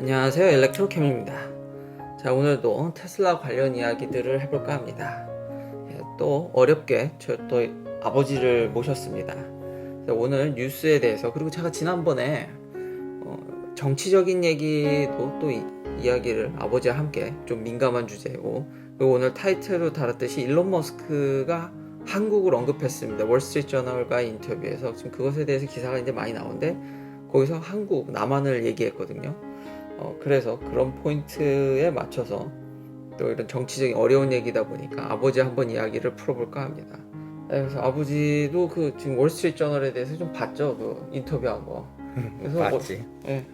안녕하세요, 엘렉트로캠입니다. 자, 오늘도 테슬라 관련 이야기들을 해볼까 합니다. 또 어렵게 저 또 아버지를 모셨습니다. 오늘 뉴스에 대해서, 그리고 제가 지난번에 정치적인 얘기도 또 이야기를 아버지와 함께, 좀 민감한 주제고, 그리고 오늘 타이틀로 달았듯이 일론 머스크가 한국을 언급했습니다. 월스트리트저널과 인터뷰에서. 지금 그것에 대해서 기사가 이제 많이 나오는데, 거기서 한국, 남한을 얘기했거든요. 그래서 그런 포인트에 맞춰서 또 이런 정치적인 어려운 얘기다 보니까 아버지 한번 이야기를 풀어볼까 합니다. 그래서 아버지도 그 지금 월스트리트저널에 대해서 좀 봤죠, 그 인터뷰한 거. 그래서 맞지. 예.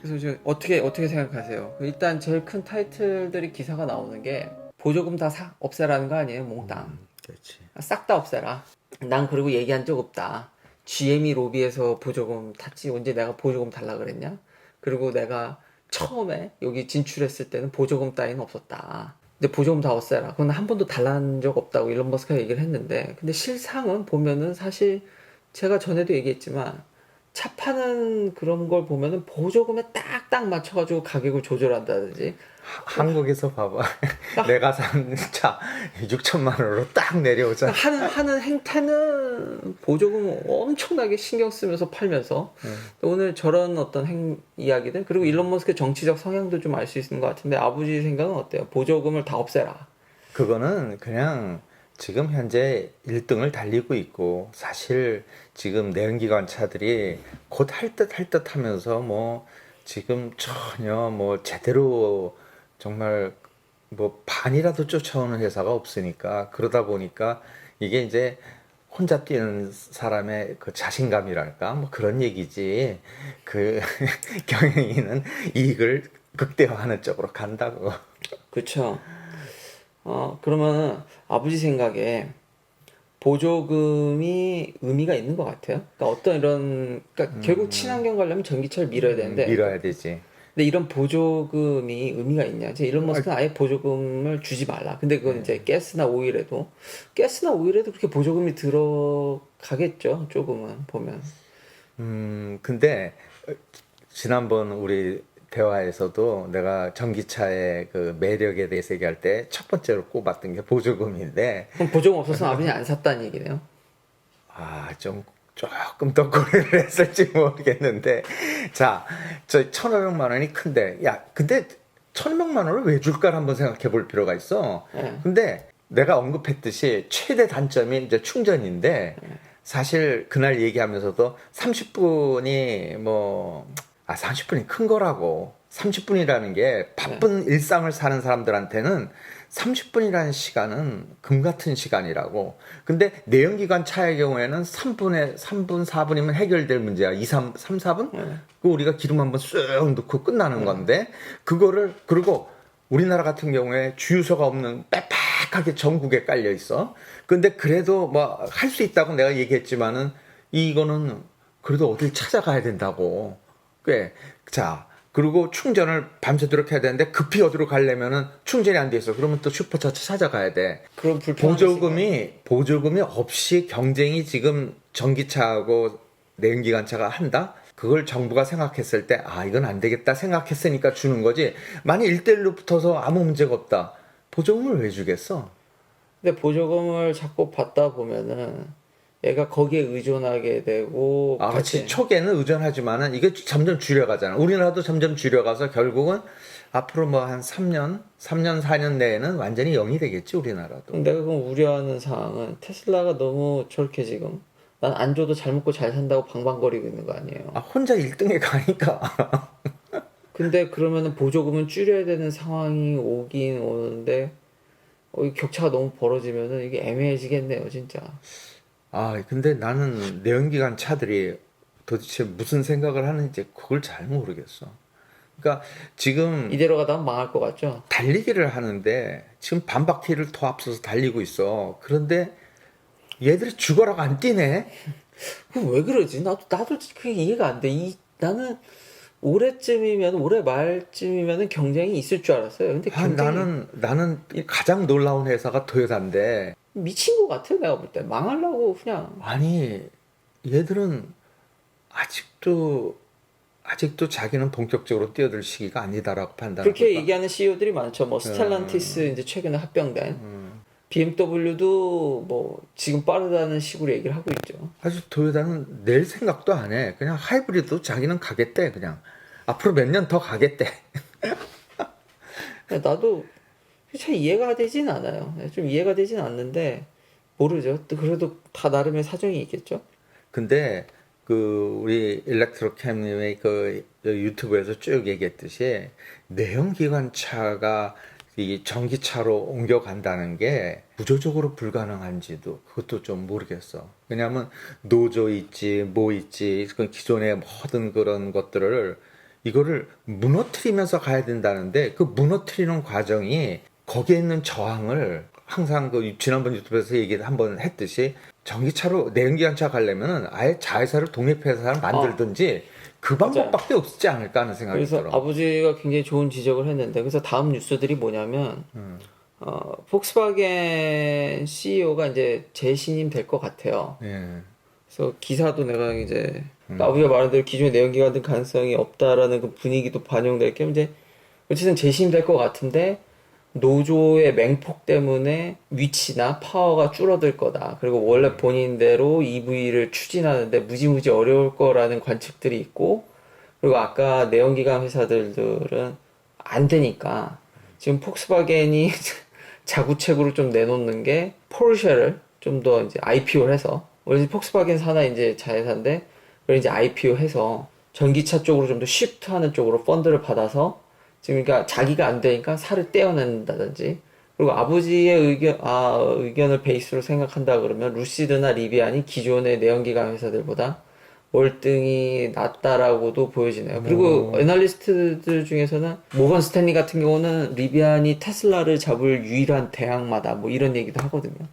그래서 이제 어떻게 생각하세요? 일단 제일 큰 타이틀들이 기사가 나오는 게 보조금 다 없애라는 거 아니에요, 몽땅. 그렇지. 싹 다 없애라. 난 그리고 얘기한 적 없다. GM이 로비에서 보조금 탔지 언제 내가 보조금 달라 그랬냐? 그리고 내가 처음에 여기 진출했을 때는 보조금 따위는 없었다. 근데 보조금 다 없애라. 그건 한 번도 달라는 적 없다고 일론 머스크가 얘기를 했는데, 근데 실상은 보면은 사실 제가 전에도 얘기했지만 차 파는 그런 걸 보면은 보조금에 딱딱 맞춰가지고 가격을 조절한다든지. 한국에서 봐봐. 내가 산 차 6천만 원으로 딱 내려오잖아. 하는 행태는 보조금 엄청나게 신경 쓰면서 팔면서 오늘 저런 어떤 이야기들, 그리고 일론 머스크의 정치적 성향도 좀 알 수 있는 것 같은데 아버지 생각은 어때요? 보조금을 다 없애라. 그거는 그냥 지금 현재 1등을 달리고 있고, 사실 지금 내연기관 차들이 곧 할 듯 하면서 뭐 지금 전혀 뭐 제대로 정말 뭐 반이라도 쫓아오는 회사가 없으니까, 그러다 보니까 이게 이제 혼자 뛰는 사람의 그 자신감이랄까 뭐 그런 얘기지. 그 경영인은 이익을 극대화하는 쪽으로 간다고. 그쵸? 그러면 아버지 생각에 보조금이 의미가 있는 것 같아요? 그러니까 어떤 그러니까 결국 친환경 가려면 전기차를 밀어야 되는데, 밀어야 되지. 근데 이런 보조금이 의미가 있냐? 이제 일론 머스크는 아예 보조금을 주지 말라. 근데 그건 이제 가스나 오일에도 그렇게 보조금이 들어가겠죠. 조금은 보면. 근데 지난번 우리 대화에서도 내가 전기차의 그 매력에 대해서 얘기할 때 첫 번째로 꼽았던 게 보조금인데, 그럼 보조금 없었으면 아버지 안 샀다는 얘기네요. 조금 더 고려를 했을지 모르겠는데, 자, 저 1,500만 원이 큰데, 야, 근데 1,500만 원을 왜 줄까를 한번 생각해 볼 필요가 있어. 네. 근데 내가 언급했듯이 최대 단점이 이제 충전인데, 사실 그날 얘기하면서도 30분이 30분이 큰 거라고. 30분이라는 게 바쁜 일상을 사는 사람들한테는 30분이라는 시간은 금 같은 시간이라고. 근데 내연기관 차의 경우에는 3분, 4분이면 해결될 문제야. 3, 4분? 그 우리가 기름 한번 쑥 넣고 끝나는 건데, 그리고 우리나라 같은 경우에 주유소가 없는 빽빽하게 전국에 깔려 있어. 근데 그래도 뭐 할 수 있다고 내가 얘기했지만은, 이거는 그래도 어딜 찾아가야 된다고. 자, 그리고 충전을 밤새도록 해야 되는데 급히 어디로 가려면은 충전이 안 돼 있어. 그러면 또 슈퍼차트 찾아가야 돼. 그런 보조금이 없이 경쟁이 지금 전기차하고 내연기관차가 한다? 그걸 정부가 생각했을 때, 이건 안 되겠다 생각했으니까 주는 거지. 만약 1대1로 붙어서 아무 문제가 없다. 보조금을 왜 주겠어? 근데 보조금을 자꾸 받다 보면은 얘가 거기에 의존하게 되고 그렇지. 초기에는 의존하지만은 이게 점점 줄여가잖아. 우리나라도 점점 줄여가서 결국은 앞으로 뭐 한 3년, 4년 내에는 완전히 0이 되겠지, 우리나라도. 내가 그럼 우려하는 사항은 테슬라가 너무 저렇게 지금 난 안 줘도 잘 먹고 잘 산다고 방방거리고 있는 거 아니에요. 혼자 1등에 가니까. 근데 그러면은 보조금은 줄여야 되는 상황이 오긴 오는데 이 격차가 너무 벌어지면은 이게 애매해지겠네요, 진짜. 근데 나는 내연기관 차들이 도대체 무슨 생각을 하는지 그걸 잘 모르겠어. 그러니까 지금 이대로 가다가 망할 것 같죠? 달리기를 하는데 지금 반바퀴를 더 앞서서 달리고 있어. 그런데 얘들이 죽어라고 안 뛰네? 그럼 왜 그러지? 나도 그게 이해가 안 돼. 나는 올해 말쯤이면은 경쟁이 있을 줄 알았어요. 근데 나는 가장 놀라운 회사가 토요타인데, 미친 것 같아, 내가 볼 때. 망하려고 그냥. 아니, 얘들은 아직도 아직도 자기는 본격적으로 뛰어들 시기가 아니다라고 판단합니다. 그렇게 얘기하는 CEO들이 많죠. 뭐 스텔란티스 이제 최근에 합병된 BMW도 뭐 지금 빠르다는 식으로 얘기를 하고 있죠. 아주 토요타는 낼 생각도 안 해. 그냥 하이브리드 자기는 가겠대. 그냥 앞으로 몇 년 더 가겠대. 나도 잘 이해가 되진 않아요. 좀 이해가 되진 않는데 모르죠. 또 그래도 다 나름의 사정이 있겠죠. 근데 그 우리 일렉트로캠님의 그 유튜브에서 쭉 얘기했듯이 내연기관차가 이 전기차로 옮겨간다는 게 구조적으로 불가능한지도 그것도 좀 모르겠어. 왜냐하면 노조 있지, 뭐 있지, 그 기존의 모든 그런 것들을 이거를 무너뜨리면서 가야 된다는데 그 무너뜨리는 과정이 거기에 있는 저항을 항상 그 지난번 유튜브에서 얘기 한번 했듯이 전기차로 내연기관차 가려면은 아예 자회사를 독립회사를 만들든지 그 방법밖에 없지 않을까 하는 생각이 그래서 들어. 아버지가 굉장히 좋은 지적을 했는데 그래서 다음 뉴스들이 뭐냐면 폭스바겐 CEO가 이제 재신임 될 것 같아요. 예. 그래서 기사도 내가 이제 아버지가 말한 대로 기존의 내연기관 가능성이 없다라는 그 분위기도 반영될 겸 이제 어쨌든 재신임 될 것 같은데 노조의 맹폭 때문에 위치나 파워가 줄어들 거다. 그리고 원래 본인대로 EV를 추진하는데 무지무지 어려울 거라는 관측들이 있고, 그리고 아까 내연기관 회사들은 안 되니까 지금 폭스바겐이 자구책으로 좀 내놓는 게 포르쉐를 좀 더 이제 IPO를 해서 원래 폭스바겐 산하 이제 자회사인데 그걸 이제 IPO 해서 전기차 쪽으로 좀 더 쉬프트하는 쪽으로 펀드를 받아서 지금 그러니까 자기가 안 되니까 살을 떼어낸다든지 그리고 아버지의 의견을 베이스로 생각한다 그러면 루시드나 리비안이 기존의 내연기관 회사들보다 월등히 낫다라고도 보여지네요. 그리고 애널리스트들 중에서는 모건 스탠리 같은 경우는 리비안이 테슬라를 잡을 유일한 대항마다 뭐 이런 얘기도 하거든요.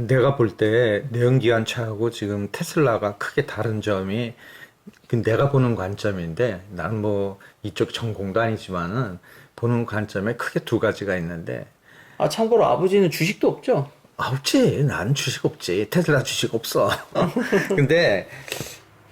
내가 볼 때 내연기관차하고 지금 테슬라가 크게 다른 점이 내가 보는 관점인데 나는 뭐 이쪽 전공도 아니지만은 보는 관점에 크게 두 가지가 있는데 참고로 아버지는 주식도 없죠? 없지. 난 주식 없지. 테슬라 주식 없어. 근데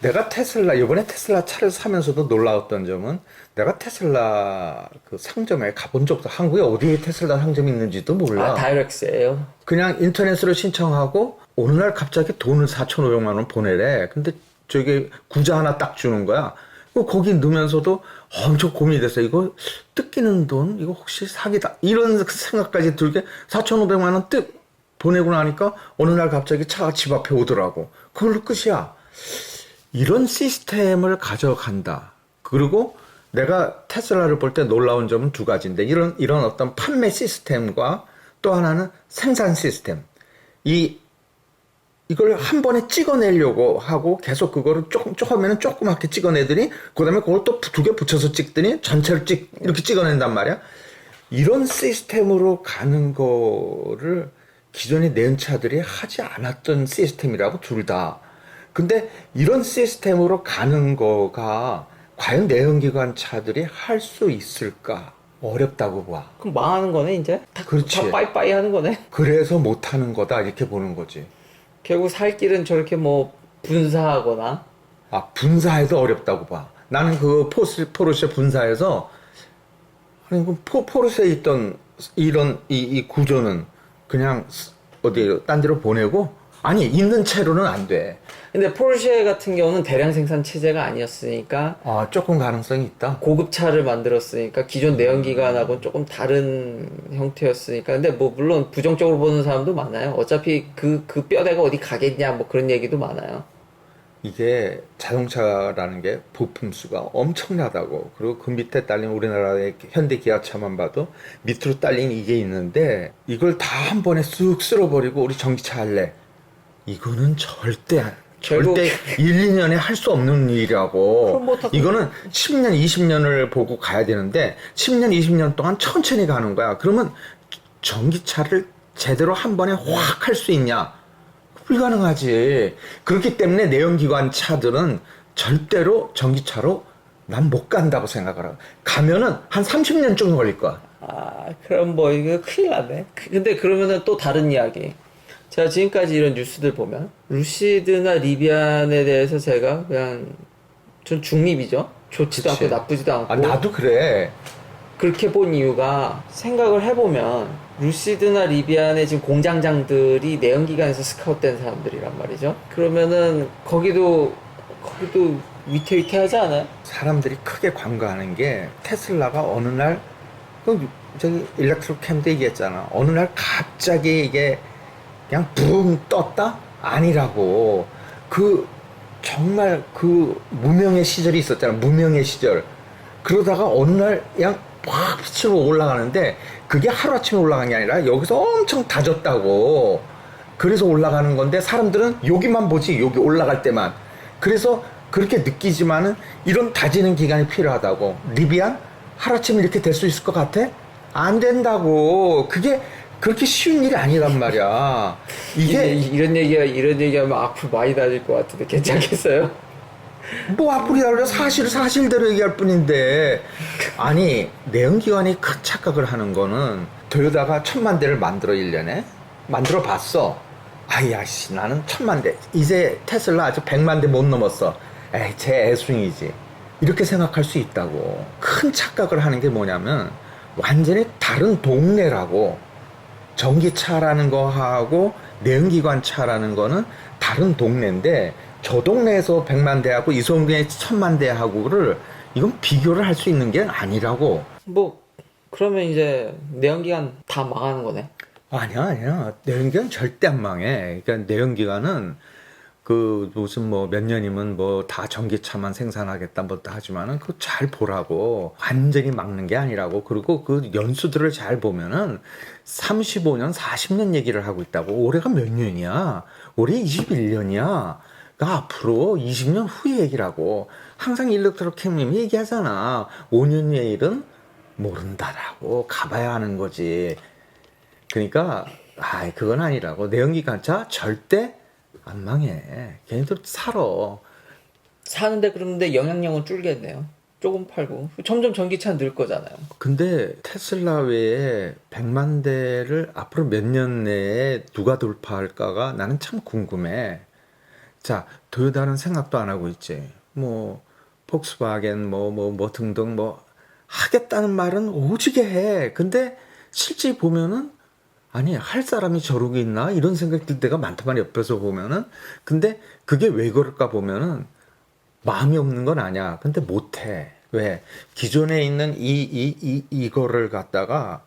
내가 이번에 테슬라 차를 사면서도 놀라웠던 점은 내가 테슬라 그 상점에 가본 적도 한국에 어디에 테슬라 상점이 있는지도 몰라. 다이렉스예요. 그냥 인터넷으로 신청하고 어느 날 갑자기 돈을 4,500만 원 보내래. 근데 저기 구자 하나 딱 주는 거야. 거기 넣으면서도 엄청 고민이 됐어. 이거 뜯기는 돈? 이거 혹시 사기다? 이런 생각까지 들게 4,500만 원 뜩 보내고 나니까 어느 날 갑자기 차가 집 앞에 오더라고. 그걸로 끝이야. 이런 시스템을 가져간다. 그리고 내가 테슬라를 볼 때 놀라운 점은 두 가지인데 이런 어떤 판매 시스템과 또 하나는 생산 시스템. 이걸 한 번에 찍어내려고 하고 계속 그거를 처음에는 조그맣게 찍어내더니 그 다음에 그걸 또 두 개 붙여서 찍더니 전체를 이렇게 찍어낸단 말이야. 이런 시스템으로 가는 거를 기존의 내연차들이 하지 않았던 시스템이라고 둘 다. 근데 이런 시스템으로 가는 거가 과연 내연기관 차들이 할 수 있을까? 어렵다고 봐. 그럼 망하는 거네 이제? 그렇지. 다 빠이빠이 하는 거네? 그래서 못하는 거다 이렇게 보는 거지. 결국 살 길은 저렇게 뭐 분사하거나 분사해도 어렵다고 봐. 나는 그 포르쉐 분사해서 아니 그 포르쉐에 있던 이런 이 구조는 그냥 어디 딴 데로 보내고 아니 있는 채로는 안 돼. 근데 포르쉐 같은 경우는 대량 생산 체제가 아니었으니까 조금 가능성이 있다. 고급차를 만들었으니까 기존 내연기관하고는 조금 다른 형태였으니까 근데 뭐 물론 부정적으로 보는 사람도 많아요. 어차피 그 뼈대가 어디 가겠냐 뭐 그런 얘기도 많아요. 이게 자동차라는 게 부품 수가 엄청나다고. 그리고 그 밑에 딸린 우리나라의 현대 기아차만 봐도 밑으로 딸린 이게 있는데 이걸 다 한 번에 쑥 쓸어버리고 우리 전기차 할래. 이거는 절대 1, 2년에 할 수 없는 일이라고. 이거는 10년, 20년을 보고 가야 되는데 10년, 20년 동안 천천히 가는 거야. 그러면 전기차를 제대로 한 번에 확 할 수 있냐? 불가능하지. 그렇기 때문에 내연기관 차들은 절대로 전기차로 난 못 간다고 생각을 가면은 한 30년쯤 걸릴 거야. 그럼 뭐 이거 큰일 나네. 근데 그러면은 또 다른 이야기. 제가 지금까지 이런 뉴스들 보면 루시드나 리비안에 대해서 제가 그냥 전 중립이죠. 좋지도 그치. 않고 나쁘지도 않고. 아, 나도 그래. 그렇게 본 이유가 생각을 해보면 루시드나 리비안의 지금 공장장들이 내연기관에서 스카웃된 사람들이란 말이죠. 그러면은 거기도 위태위태하지 않아요? 사람들이 크게 관가하는 게 테슬라가 어느 날 저기 일렉트로 캠도 얘기했잖아. 어느 날 갑자기 이게 그냥 붕 떴다? 아니라고. 정말 무명의 시절이 있었잖아. 무명의 시절. 그러다가 어느 날 그냥 확 빛으로 올라가는데 그게 하루아침에 올라간 게 아니라 여기서 엄청 다졌다고. 그래서 올라가는 건데 사람들은 여기만 보지, 여기 올라갈 때만. 그래서 그렇게 느끼지만은 이런 다지는 기간이 필요하다고. 리비안? 하루아침에 이렇게 될 수 있을 것 같아? 안 된다고. 그게 그렇게 쉬운 일이 아니란 말이야. 이런 얘기하면 앞으로 많이 다질 것 같은데 괜찮겠어요? 뭐 앞으로 사실대로 얘기할 뿐인데. 아니, 내연기관이 큰 착각을 하는 거는 토요타가 1000만 대를 만들어 1년에 만들어 봤어. 아이야 씨, 나는 1000만 대. 이제 테슬라 아직 100만 대 못 넘었어. 에이, 제 애숭이지. 이렇게 생각할 수 있다고. 큰 착각을 하는 게 뭐냐면 완전히 다른 동네라고. 전기차라는 거하고 내연기관 차라는 거는 다른 동네인데 저 동네에서 100만 대하고 이 동네에 1000만 대하고를 이건 비교를 할 수 있는 게 아니라고. 뭐 그러면 이제 내연기관 다 망하는 거네. 아니야. 내연기관 절대 안 망해. 그러니까 내연기관은 무슨 뭐 몇 년이면 뭐 다 전기차만 생산하겠다 뭐 하지만은 그거 잘 보라고. 완전히 막는 게 아니라고. 그리고 그 연수들을 잘 보면은 35년, 40년 얘기를 하고 있다고. 올해가 몇 년이야? 올해 21년이야. 그러니까 앞으로 20년 후에 얘기라고. 항상 일렉트로캠님이 얘기하잖아. 5년 내일은 모른다라고. 가봐야 하는 거지. 그러니까 그건 아니라고. 내연기관차 절대 안 망해. 걔네들 사는데 그런데 영향력은 줄겠네요. 조금 팔고 점점 전기차 늘 거잖아요. 근데 테슬라 외에 100만 대를 앞으로 몇 년 내에 누가 돌파할까가 나는 참 궁금해. 자, 토요타는 생각도 안 하고 있지. 뭐 폭스바겐 뭐 등등 뭐 하겠다는 말은 오지게 해. 근데 실제 보면은 아니, 할 사람이 저러고 있나? 이런 생각 들 때가 많다만 옆에서 보면은. 근데 그게 왜 그럴까 보면은 마음이 없는 건 아니야. 근데 못해. 왜? 기존에 있는 이거를 갖다가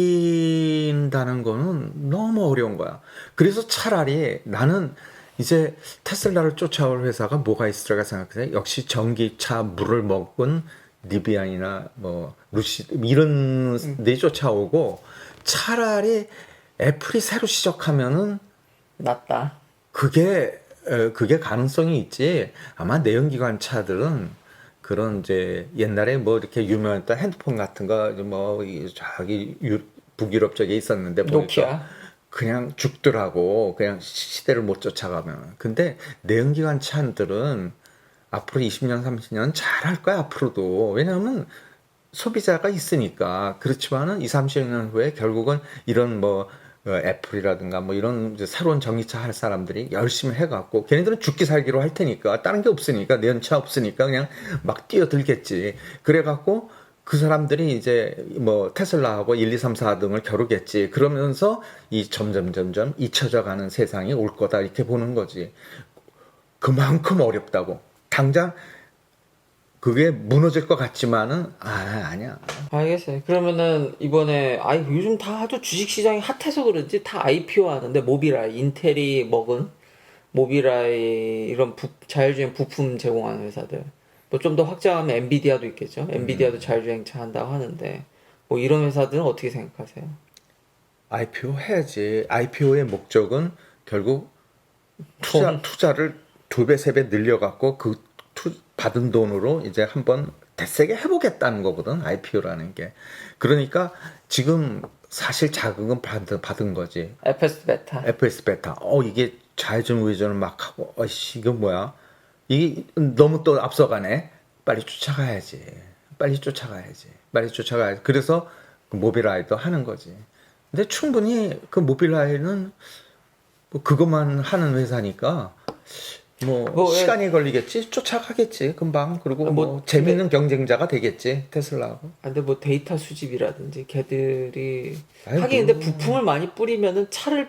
무너뜨린다는 거는 너무 어려운 거야. 그래서 차라리 나는 이제 테슬라를 쫓아올 회사가 뭐가 있을까 생각해. 역시 전기차 물을 먹은 리비안이나 뭐 루시드 이런 데 쫓아오고 차라리 애플이 새로 시작하면은 낫다. 그게 가능성이 있지. 아마 내연기관 차들은 그런 이제 옛날에 뭐 이렇게 유명했던 핸드폰 같은 거 뭐 저기 북유럽 쪽에 있었는데 보니까 노키아. 그냥 죽더라고. 그냥 시대를 못 쫓아가면. 근데 내연기관 차들은 앞으로 20년, 30년 잘할 거야, 앞으로도. 왜냐하면 소비자가 있으니까. 그렇지만은 20, 30년 후에 결국은 이런 뭐 애플이라든가 뭐 이런 이제 새로운 전기차 할 사람들이 열심히 해갖고 걔네들은 죽기 살기로 할 테니까 다른 게 없으니까 내연차 없으니까 그냥 막 뛰어들겠지. 그래갖고 그 사람들이 이제 뭐 테슬라하고 1, 2, 3, 4 등을 겨루겠지. 그러면서 이 점점 잊혀져 가는 세상이 올 거다 이렇게 보는 거지. 그만큼 어렵다고. 당장 그게 무너질 것 같지만은 아니야. 알겠어요. 그러면은 이번에 요즘 다 아주 주식 시장이 핫해서 그런지 다 IPO 하는데 모빌아이, 인텔이 먹은 모빌아이 이런 자율주행 부품 제공하는 회사들. 뭐 좀 더 확장하면 엔비디아도 있겠죠. 엔비디아도 자율주행차 한다고 하는데 뭐 이런 회사들은 어떻게 생각하세요? IPO 해야지. IPO의 목적은 결국 투자를 2배, 3배 늘려갖고 받은 돈으로 이제 한번 대세게 해보겠다는 거거든. IPO라는 게. 그러니까 지금 사실 자금은 받은 거지. FS 베타. FS 베타. 이게 좌회전 우회전을 막 하고, 이건 뭐야? 이게 너무 또 앞서가네. 빨리 쫓아가야지. 그래서 그 모빌아이도 하는 거지. 근데 충분히 그 모빌아이는 뭐 그것만 하는 회사니까 뭐, 시간이 걸리겠지, 쫓아가겠지 금방. 그리고 뭐, 재밌는 경쟁자가 되겠지 테슬라하고. 근데 뭐 데이터 수집이라든지 걔들이 아이고. 하긴 근데 부품을 많이 뿌리면은 차를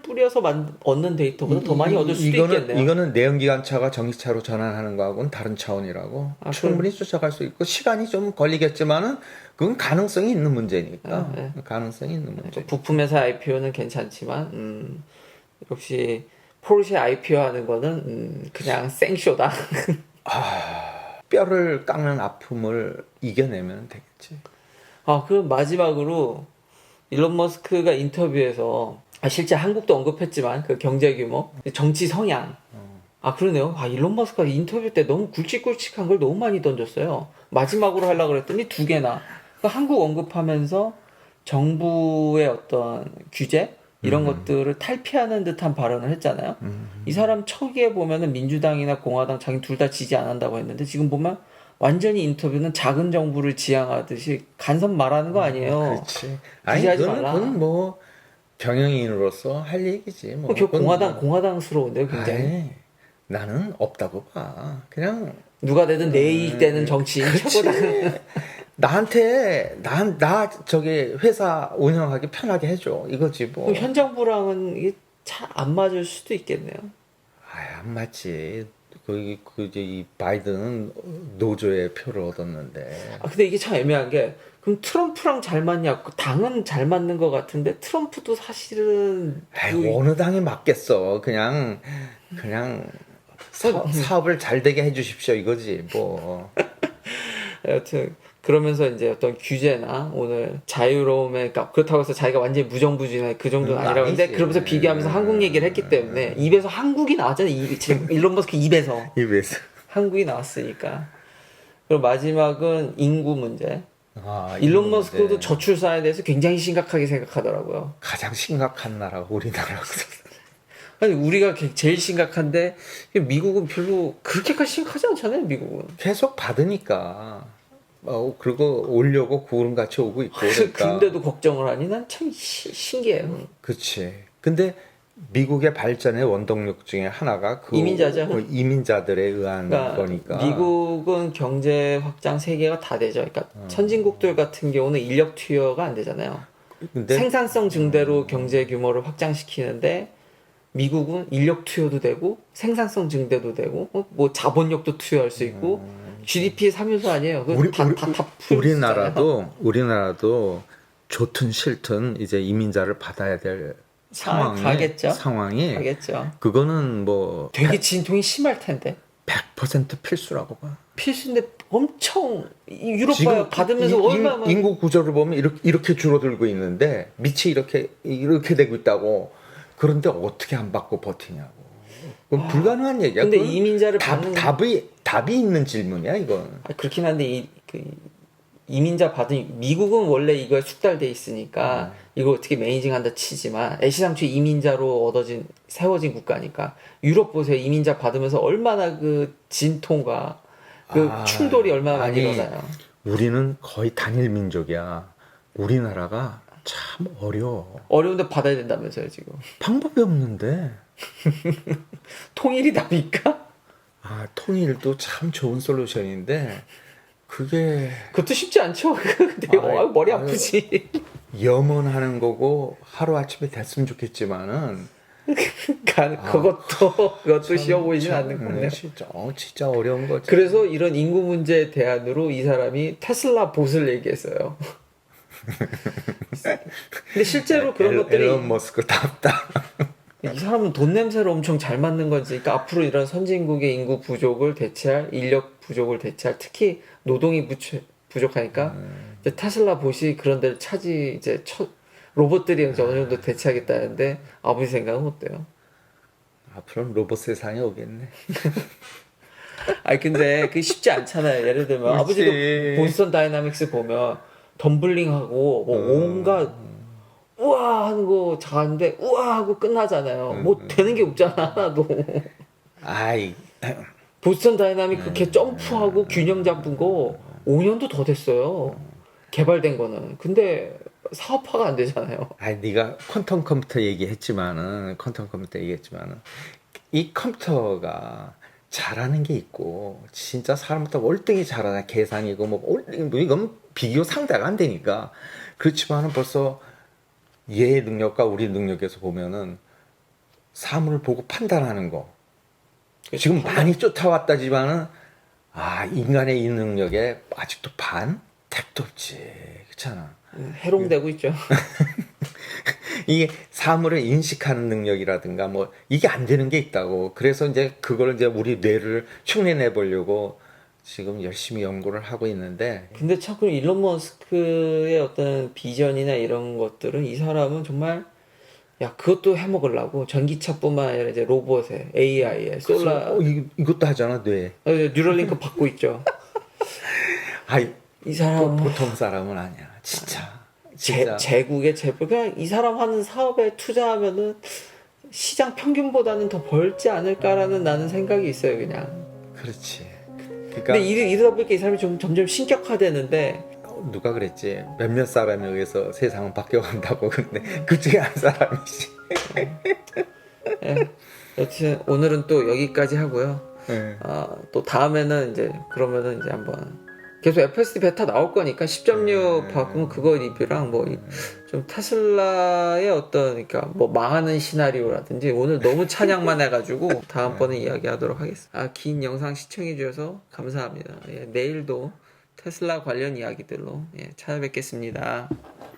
뿌려서 얻는 데이터보다 더 많이 얻을 수도 있겠네요. 이거는 내연기관차가 전기차로 전환하는 거하고는 다른 차원이라고. 충분히 쫓아갈 수 있고 시간이 좀 걸리겠지만은 그건 가능성이 있는 문제니까. 가능성이 있는 문제. 부품 회사 IPO는 괜찮지만 역시 포르쉐 IPO 하는 거는 그냥 생쇼다. 뼈를 깎는 아픔을 이겨내면 되겠지. 그럼 마지막으로 일론 머스크가 인터뷰에서 실제 한국도 언급했지만 그 경제 규모, 정치 성향. 그러네요. 일론 머스크가 인터뷰 때 너무 굵직굵직한 걸 너무 많이 던졌어요. 마지막으로 하려고 그랬더니 두 개나. 한국 언급하면서 정부의 어떤 규제 이런 것들을 탈피하는 듯한 발언을 했잖아요. 이 사람 초기에 보면은 민주당이나 공화당 자기 둘 다 지지 안 한다고 했는데 지금 보면 완전히 인터뷰는 작은 정부를 지향하듯이 간섭 말하는 거 아니에요. 그렇지. 아니 지지하지 말라. 그건 뭐 경영인으로서 할 얘기지. 뭐 그건 공화당스러운데요, 굉장히. 아이, 나는 없다고 봐. 그냥 누가 되든 내 이익 되는 정치인 최고다. 나한테 나 저기 회사 운영하기 편하게 해줘 이거지 뭐. 그럼 현 정부랑은 이게 잘 안 맞을 수도 있겠네요. 안 맞지. 이 바이든은 노조의 표를 얻었는데. 근데 이게 참 애매한 게 그럼 트럼프랑 잘 맞냐? 당은 잘 맞는 것 같은데 트럼프도 사실은 어느 당이 맞겠어. 그냥 사업을 잘 되게 해주십시오 이거지 뭐. 여튼 그러면서 이제 어떤 규제나 오늘 자유로움에 그렇다고 해서 자기가 완전히 무정부주의나 그 정도는 아니라고 했는데 그러면서 비교하면서 한국 얘기를 했기 때문에 입에서 한국이 나왔잖아요. 일론 머스크 입에서 한국이 나왔으니까. 그리고 마지막은 인구 문제. 일론 머스크도 저출산에 대해서 굉장히 심각하게 생각하더라고요. 가장 심각한 나라가 우리나라고. 아니 우리가 제일 심각한데 미국은 별로 그렇게까지 심각하지 않잖아요. 미국은 계속 받으니까. 그리고 오려고 구름같이 오고 있고. 그러니까. 근데도 걱정을 하니 난 참 신기해요. 그렇지. 근데 미국의 발전의 원동력 중에 하나가 이민자죠. 이민자들에 의한 거니까. 미국은 경제 확장 세계가 다 되죠. 그러니까 선진국들 같은 경우는 인력 투여가 안 되잖아요. 근데 생산성 증대로 경제 규모를 확장시키는데 미국은 인력 투여도 되고 생산성 증대도 되고 뭐 자본력도 투여할 수 있고 GDP의 3요소 아니에요. 우리나라도 좋든 싫든 이제 이민자를 받아야 될 상황이 가겠죠. 그거는 뭐 되게 진통이 심할 텐데 100% 필수라고 봐. 필수인데 엄청 유럽 받으면서 얼마나 인구 구조를 보면 이렇게 줄어들고 있는데 밑이 이렇게 되고 있다고. 그런데 어떻게 안 받고 버티냐고. 그건 불가능한 얘기야. 근데 이민자를 답이 있는 질문이야 이건. 그렇긴 한데 이민자 받은 미국은 원래 이거에 숙달돼 있으니까 이걸 어떻게 매니징한다 치지만 애시당초 이민자로 세워진 국가니까 유럽 보세요. 이민자 받으면서 얼마나 그 진통과 그 충돌이 얼마나 많이 일어나요. 우리는 거의 단일 민족이야. 우리나라가 참 어려운데 받아야 된다면서요 지금. 방법이 없는데. 통일이 답니까? 통일도 참 좋은 솔루션인데 그것도 쉽지 않죠. 되게 머리 아프지. 염원하는 거고 하루아침에 됐으면 좋겠지만은 그것도 쉬워 보이진 않는 건데요. 진짜 어려운 거지. 그래서 이런 인구 문제에 대안으로 이 사람이 테슬라 봇을 얘기했어요. 근데 실제로 그런 것들이 일론 머스크 답다. 이 사람은 돈 냄새를 엄청 잘 맡는 거지. 그러니까 앞으로 이런 선진국의 인구 부족을 대체할 인력 부족을 대체할 특히 노동이 부족하니까 이제 테슬라 봇이 그런 데를 이제 로봇들이 이제 어느 정도 대체하겠다는데 아버지 생각은 어때요? 앞으로는 로봇 세상이 오겠네. 근데 그게 쉽지 않잖아요. 예를 들면 아버지도 보스턴 다이나믹스 보면 덤블링하고 뭐 온갖 우와 하는 거 잘하는데 우와 하고 끝나잖아요. 뭐 되는 게 없잖아 하나도. 보스턴 다이나믹 그렇게 점프하고 균형 잡은 거 5년도 더 됐어요. 개발된 거는. 근데 사업화가 안 되잖아요. 네가 퀀텀 컴퓨터 얘기했지만은 이 컴퓨터가 잘하는 게 있고 진짜 사람보다 월등히 잘하는 계산이고 뭐 이건 비교 상대가 안 되니까 그렇지만은 벌써 얘의 능력과 우리 능력에서 보면은 사물을 보고 판단하는 거 지금 많이 쫓아왔다지만은 인간의 이 능력에 아직도 반 택도 없지 그렇잖아. 해롱되고 있죠. 이게 사물을 인식하는 능력이라든가 뭐 이게 안 되는 게 있다고. 그래서 이제 그걸 이제 우리 뇌를 흉내내 보려고 지금 열심히 연구를 하고 있는데. 근데 자꾸 일론 머스크의 어떤 비전이나 이런 것들은 이 사람은 정말 야 그것도 해먹으려고 전기차뿐만 아니라 이제 로봇에 AI에 솔라 이것도 하잖아 뇌. 뉴럴링크 받고 있죠. 아이 이 사람 보통 사람은 아니야 진짜. 제국의 재벌 그냥 이 사람 하는 사업에 투자하면은 시장 평균보다는 더 벌지 않을까라는 나는 생각이 있어요 그냥. 그렇지. 근데 그러니까 이러다 보니까 이 사람이 좀 점점 신격화되는데 누가 그랬지 몇몇 사람에 의해서 세상은 바뀌어간다고. 근데 그 중에 한 사람이지. 예. 여튼 오늘은 또 여기까지 하고요. 네. 또 다음에는 이제 그러면은 이제 한번 계속 FSD 베타 나올 거니까 10.6 바꾸면 그거 리뷰랑 뭐 좀 테슬라의 어떤 그러니까 뭐 망하는 시나리오라든지 오늘 너무 찬양만 해가지고 다음번에 이야기하도록 하겠습니다. 긴 영상 시청해 주셔서 감사합니다. 예, 내일도 테슬라 관련 이야기들로 찾아뵙겠습니다.